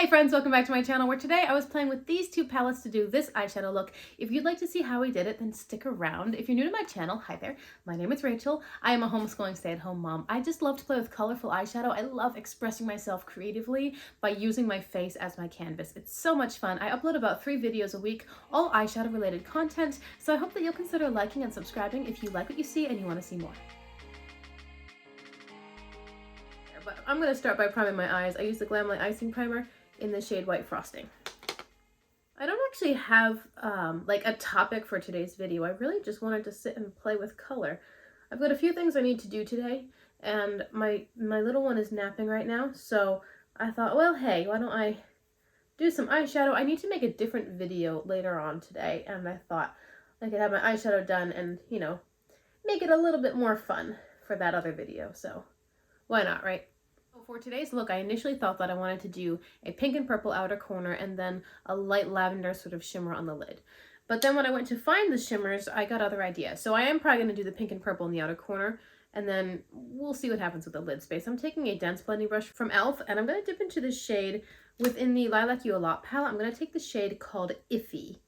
Hi friends, welcome back to my channel where today I was playing with these two palettes to do this eyeshadow look. If you'd like to see how we did it, then stick around. If you're new to my channel, hi there, my name is Rachel. I am a homeschooling stay-at-home mom. I just love to play with colorful eyeshadow. I love expressing myself creatively by using my face as my canvas. It's so much fun. I upload about 3 videos a week, all eyeshadow related content, so I hope that you'll consider liking and subscribing if you like what you see and you want to see more. But I'm going to start by priming my eyes. I use the Glamlight Icing Primer in the shade White Frosting. I don't actually have like a topic for today's video. I really just wanted to sit and play with color. I've got a few things I need to do today, and my little one is napping right now, so I thought, well, hey, why don't I do some eyeshadow? I need to make a different video later on today, and I thought I could have my eyeshadow done and, you know, make it a little bit more fun for that other video, so why not, right? For today's look, I initially thought that I wanted to do a pink and purple outer corner and then a light lavender sort of shimmer on the lid. But then when I went to find the shimmers, I got other ideas. So I am probably going to do the pink and purple in the outer corner, and then we'll see what happens with the lid space. I'm taking a dense blending brush from e.l.f. and I'm going to dip into this shade within the Lilac You A Lot palette. I'm going to take the shade called Iffy.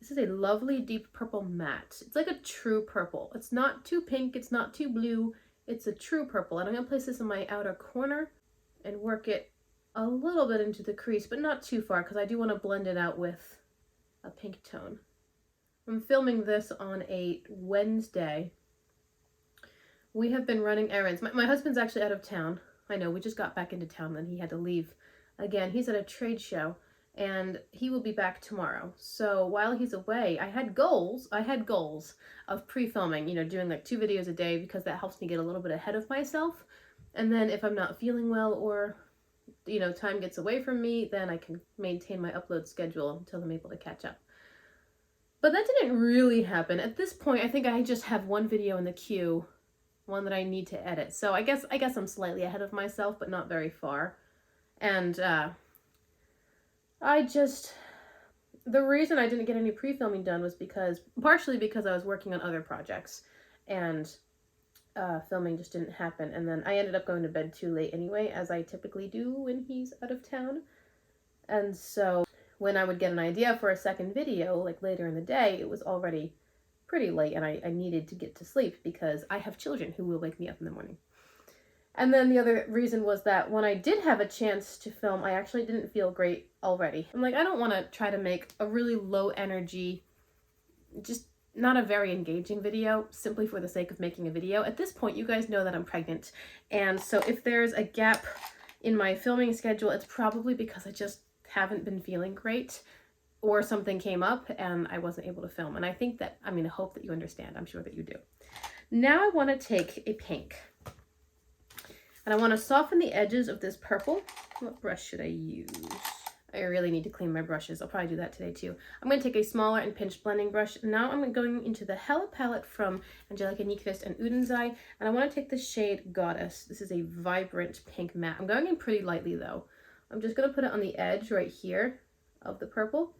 This is a lovely deep purple matte. It's like a true purple. It's not too pink, it's not too blue. It's a true purple, and I'm going to place this in my outer corner and work it a little bit into the crease, but not too far because I do want to blend it out with a pink tone. I'm filming this on a Wednesday. We have been running errands. My husband's actually out of town. I know, we just got back into town, then he had to leave again. He's at a trade show, and he will be back tomorrow. So while he's away, I had goals of pre-filming, you know, doing like 2 videos a day because that helps me get a little bit ahead of myself. And then if I'm not feeling well or, you know, time gets away from me, then I can maintain my upload schedule until I'm able to catch up. But that didn't really happen. At this point, I think I just have 1 video in the queue, one that I need to edit. So I guess I'm slightly ahead of myself, but not very far. And the reason I didn't get any pre-filming done was partially because I was working on other projects, and filming just didn't happen. And then I ended up going to bed too late anyway, as I typically do when he's out of town. And so when I would get an idea for a second video, like later in the day, it was already pretty late, and I needed to get to sleep because I have children who will wake me up in the morning. And then the other reason was that when I did have a chance to film, I actually didn't feel great already. I'm like, I don't want to try to make a really low energy, just not a very engaging video simply for the sake of making a video. At this point, you guys know that I'm pregnant. And so if there's a gap in my filming schedule, it's probably because I just haven't been feeling great, or something came up and I wasn't able to film. And I hope that you understand. I'm sure that you do. Now I want to take a pink. And I want to soften the edges of this purple. What brush should I use? I really need to clean my brushes. I'll probably do that today too. I'm going to take a smaller and pinched blending brush. Now I'm going into the Hella palette from Angelica Nyqvist and Udenzai. And I want to take the shade Goddess. This is a vibrant pink matte. I'm going in pretty lightly though. I'm just going to put it on the edge right here of the purple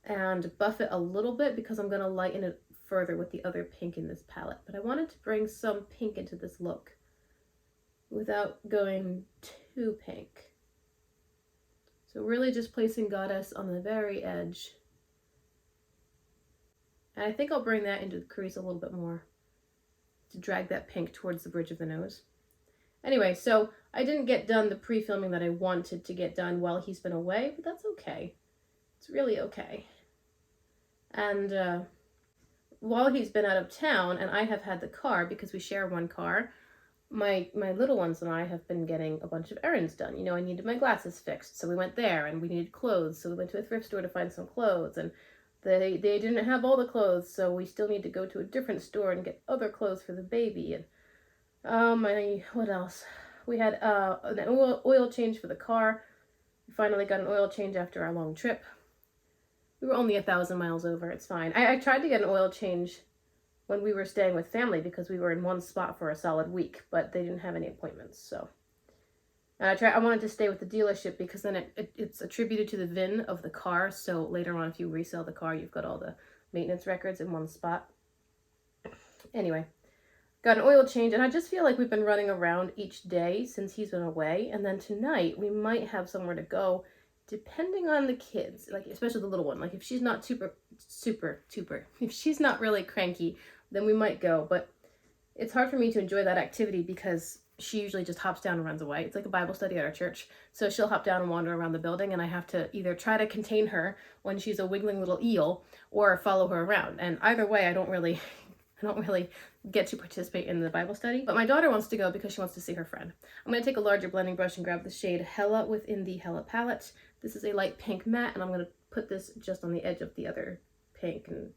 and buff it a little bit because I'm going to lighten it further with the other pink in this palette. But I wanted to bring some pink into this look without going too pink. So really just placing Goddess on the very edge. And I think I'll bring that into the crease a little bit more to drag that pink towards the bridge of the nose. Anyway, so I didn't get done the pre-filming that I wanted to get done while he's been away, but that's okay. It's really okay. And while he's been out of town and I have had the car, because we share one car, my little ones and I have been getting a bunch of errands done. You know, I needed my glasses fixed, so we went there, and we needed clothes, so we went to a thrift store to find some clothes, and they didn't have all the clothes, so we still need to go to a different store and get other clothes for the baby. And what else? We had an oil change for the car. We finally got an oil change after our long trip. We were only 1,000 miles over. It's fine. I tried to get an oil change when we were staying with family because we were in one spot for a solid week, but they didn't have any appointments, so. And I wanted to stay with the dealership because then it's attributed to the VIN of the car, so later on if you resell the car, you've got all the maintenance records in one spot. Anyway, got an oil change, and I just feel like we've been running around each day since he's been away, and then tonight we might have somewhere to go depending on the kids, like especially the little one. Like if she's not if she's not really cranky, then we might go, but it's hard for me to enjoy that activity because she usually just hops down and runs away. It's like a Bible study at our church. So she'll hop down and wander around the building, and I have to either try to contain her when she's a wiggling little eel or follow her around. And either way, I don't really get to participate in the Bible study. But my daughter wants to go because she wants to see her friend. I'm going to take a larger blending brush and grab the shade Hella within the Hella palette. This is a light pink matte, and I'm going to put this just on the edge of the other pink. And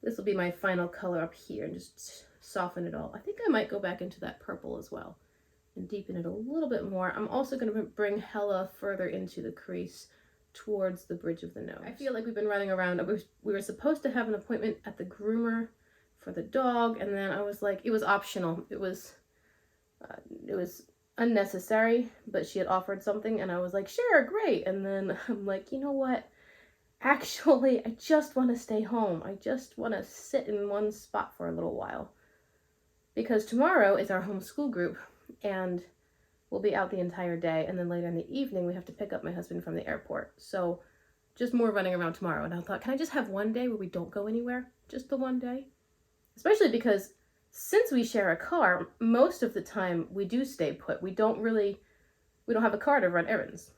this will be my final color up here, and just soften it all. I think I might go back into that purple as well and deepen it a little bit more. I'm also going to bring Hella further into the crease towards the bridge of the nose. I feel like we've been running around. We were supposed to have an appointment at the groomer for the dog, and then I was like, it was optional. It was unnecessary, but she had offered something, and I was like, sure, great. And then I'm like, you know what? Actually, I just want to stay home. I just want to sit in one spot for a little while. Because tomorrow is our homeschool group, and we'll be out the entire day, and then later in the evening we have to pick up my husband from the airport. So just more running around tomorrow. And I thought, can I just have one day where we don't go anywhere? Just the one day? Especially because since we share a car, most of the time we do stay put. We don't have a car to run errands.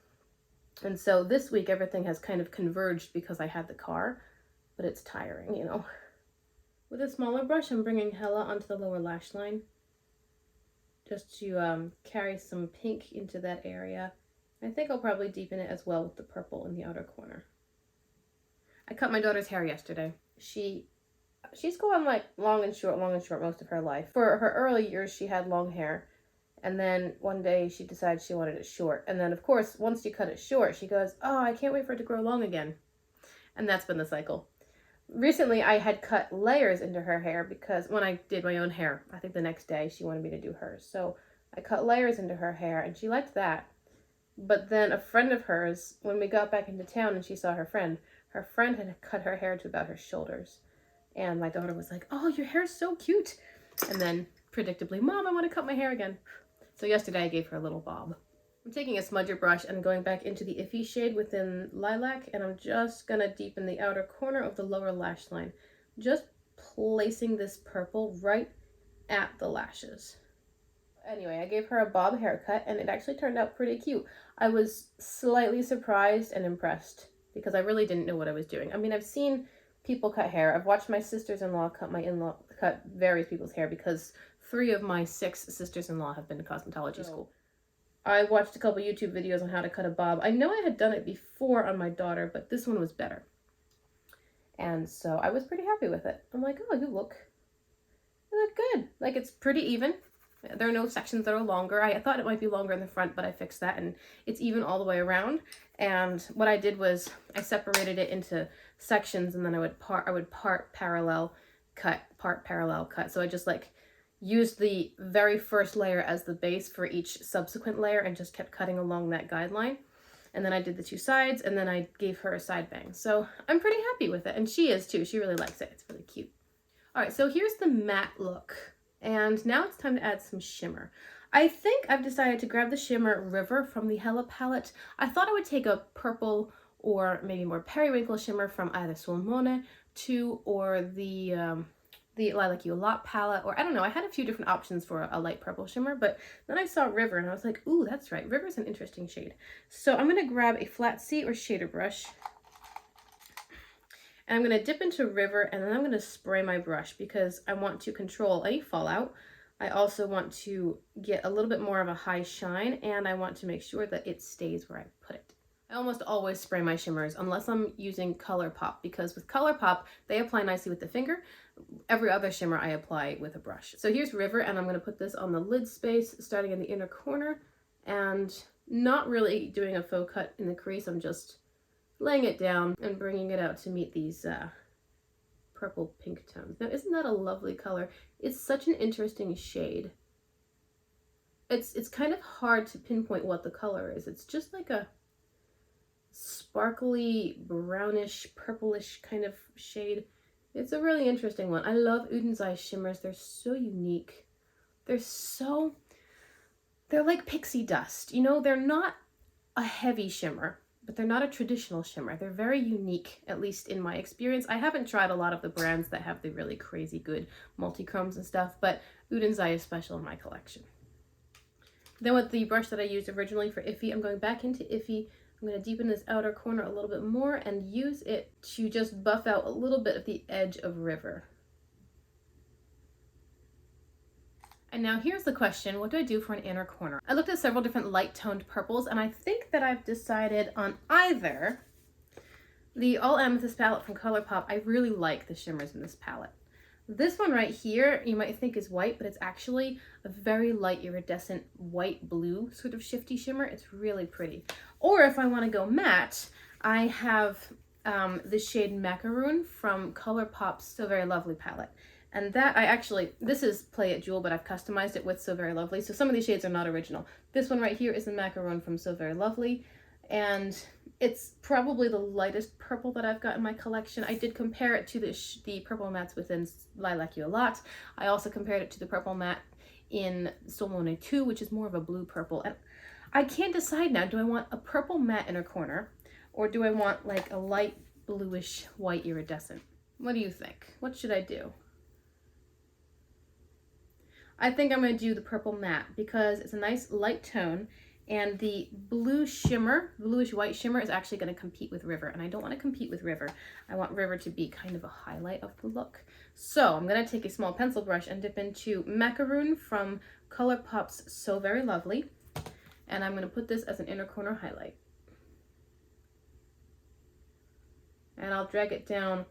And so this week everything has kind of converged because I had the car, but it's tiring, you know. With a smaller brush, I'm bringing Hella onto the lower lash line just to carry some pink into that area. I think I'll probably deepen it as well with the purple in the outer corner. I cut my daughter's hair yesterday. She's gone like long and short most of her life. For her early years, she had long hair. And then one day she decided she wanted it short. And then, of course, once you cut it short, she goes, oh, I can't wait for it to grow long again. And that's been the cycle. Recently, I had cut layers into her hair because when I did my own hair, I think the next day she wanted me to do hers. So I cut layers into her hair, and she liked that. But then a friend of hers, when we got back into town and she saw her friend had cut her hair to about her shoulders. And my daughter was like, oh, your hair's so cute. And then, predictably, Mom, I want to cut my hair again. So yesterday I gave her a little bob. I'm taking a smudger brush and going back into the Iffy shade within Lilac, and I'm just going to deepen the outer corner of the lower lash line. Just placing this purple right at the lashes. Anyway, I gave her a bob haircut, and it actually turned out pretty cute. I was slightly surprised and impressed because I really didn't know what I was doing. I mean, I've seen people cut hair. I've watched my sisters-in-law cut various people's hair because 3 of my 6 sisters-in-law have been to cosmetology school. I watched a couple YouTube videos on how to cut a bob. I know I had done it before on my daughter, but this one was better. And so I was pretty happy with it. I'm like, oh, you look good. Like, it's pretty even. There are no sections that are longer. I thought it might be longer in the front, but I fixed that, and it's even all the way around. And what I did was I separated it into sections, and then I would part parallel cut. So I just like used the very first layer as the base for each subsequent layer and just kept cutting along that guideline. And then I did the 2 sides, and then I gave her a side bang. So I'm pretty happy with it, and she is too. She really likes it. It's really cute. All right, so here's the matte look. And now it's time to add some shimmer. I think I've decided to grab the shimmer River from the Hella palette. I thought I would take a purple or maybe more periwinkle shimmer from either Sulmone 2 or the Lilac You a Lot palette, or I don't know. I had a few different options for a light purple shimmer, but then I saw River and I was like, ooh, that's right. River's an interesting shade. So I'm going to grab a flat C or shader brush. And I'm going to dip into River, and then I'm going to spray my brush because I want to control any fallout. I also want to get a little bit more of a high shine, and I want to make sure that it stays where I put it. I almost always spray my shimmers unless I'm using ColourPop, because with ColourPop, they apply nicely with the finger. Every other shimmer I apply with a brush. So here's River, and I'm going to put this on the lid space starting in the inner corner, and not really doing a faux cut in the crease. I'm just laying it down and bringing it out to meet these purple pink tones. Now, isn't that a lovely color? It's such an interesting shade. It's kind of hard to pinpoint what the color is. It's just like a sparkly brownish purplish kind of shade. It's a really interesting one. I love Uden's Eye shimmers. They're so unique. They're like pixie dust. You know, they're not a heavy shimmer, but they're not a traditional shimmer. They're very unique, at least in my experience. I haven't tried a lot of the brands that have the really crazy good multi-chromes and stuff, but Uden's Eye is special in my collection. Then with the brush that I used originally for Iffy, I'm going back into Iffy. I'm going to deepen this outer corner a little bit more and use it to just buff out a little bit of the edge of River. And now here's the question, what do I do for an inner corner? I looked at several different light toned purples, and I think that I've decided on either the All Amethyst palette from ColourPop. I really like the shimmers in this palette. This one right here, you might think is white, but it's actually a very light iridescent white blue sort of shifty shimmer. It's really pretty. Or if I want to go matte, I have the shade Macaroon from ColourPop's So Very Lovely palette. And that this is Play It Jewel, but I've customized it with So Very Lovely. So some of these shades are not original. This one right here is the Macaroon from So Very Lovely. And it's probably the lightest purple that I've got in my collection. I did compare it to the purple mattes within Lilac You a Lot. I also compared it to the purple matte in Soul Monet 2, which is more of a blue purple. And I can't decide now, do I want a purple matte inner corner, or do I want like a light bluish white iridescent? What do you think? What should I do? I think I'm going to do the purple matte because it's a nice light tone, and the blue shimmer, bluish white shimmer, is actually going to compete with River, and I don't want to compete with River. I want River to be kind of a highlight of the look. So I'm going to take a small pencil brush and dip into Macaroon from ColourPop's So Very Lovely, and I'm going to put this as an inner corner highlight. And I'll drag it down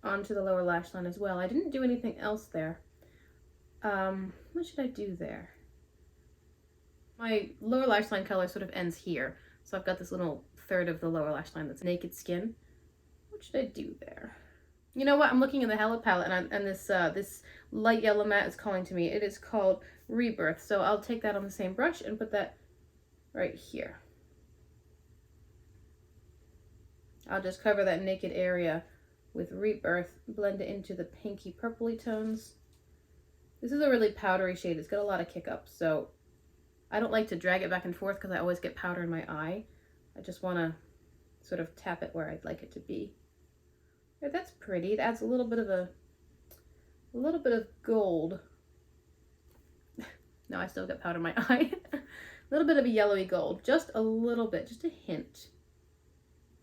onto the lower lash line as well. I didn't do anything else there. What should I do there? My lower lash line color sort of ends here. So I've got this little third of the lower lash line that's naked skin. What should I do there? You know what? I'm looking in the Hella palette, and this light yellow matte is calling to me. It is called Rebirth. So I'll take that on the same brush and put that right here. I'll just cover that naked area with Rebirth, blend it into the pinky purpley tones. This is a really powdery shade. It's got a lot of kick up, so I don't like to drag it back and forth because I always get powder in my eye. I just want to sort of tap it where I'd like it to be. Yeah, that's pretty. It adds a little bit of gold. No, I still get powder in my eye. A little bit of a yellowy gold, just a little bit, just a hint.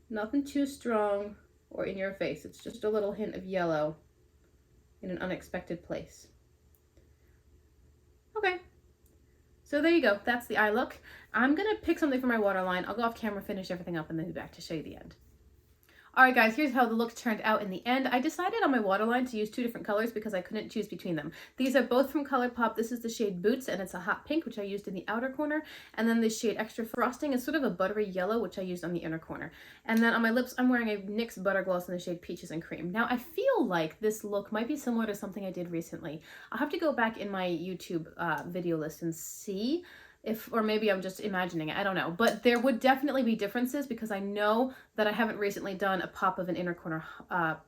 Nothing too strong or in your face. It's just a little hint of yellow in an unexpected place. Okay, so there you go. That's the eye look. I'm gonna pick something for my waterline. I'll go off camera, finish everything up, and then be back to show you the end. Alright guys, here's how the look turned out in the end. I decided on my waterline to use two different colors because I couldn't choose between them. These are both from ColourPop. This is the shade Boots, and it's a hot pink, which I used in the outer corner. And then this shade Extra Frosting is sort of a buttery yellow, which I used on the inner corner. And then on my lips, I'm wearing a NYX Butter Gloss in the shade Peaches and Cream. Now, I feel like this look might be similar to something I did recently. I'll have to go back in my YouTube video list and see or maybe I'm just imagining it, I don't know. But there would definitely be differences because I know that I haven't recently done a pop of an inner corner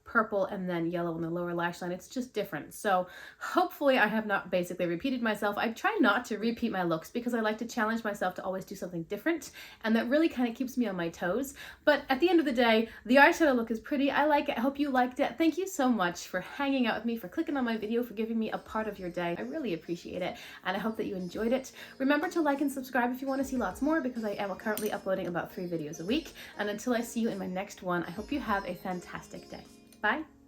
purple and then yellow on the lower lash line. It's just different. So hopefully I have not basically repeated myself. I try not to repeat my looks because I like to challenge myself to always do something different, and that really kind of keeps me on my toes. But at the end of the day, the eyeshadow look is pretty. I like it. I hope you liked it. Thank you so much for hanging out with me, for clicking on my video, for giving me a part of your day. I really appreciate it, and I hope that you enjoyed it. Remember to like and subscribe if you want to see lots more, because I am currently uploading about 3 videos a week. And until I see you in my next one, I hope you have a fantastic day. Bye!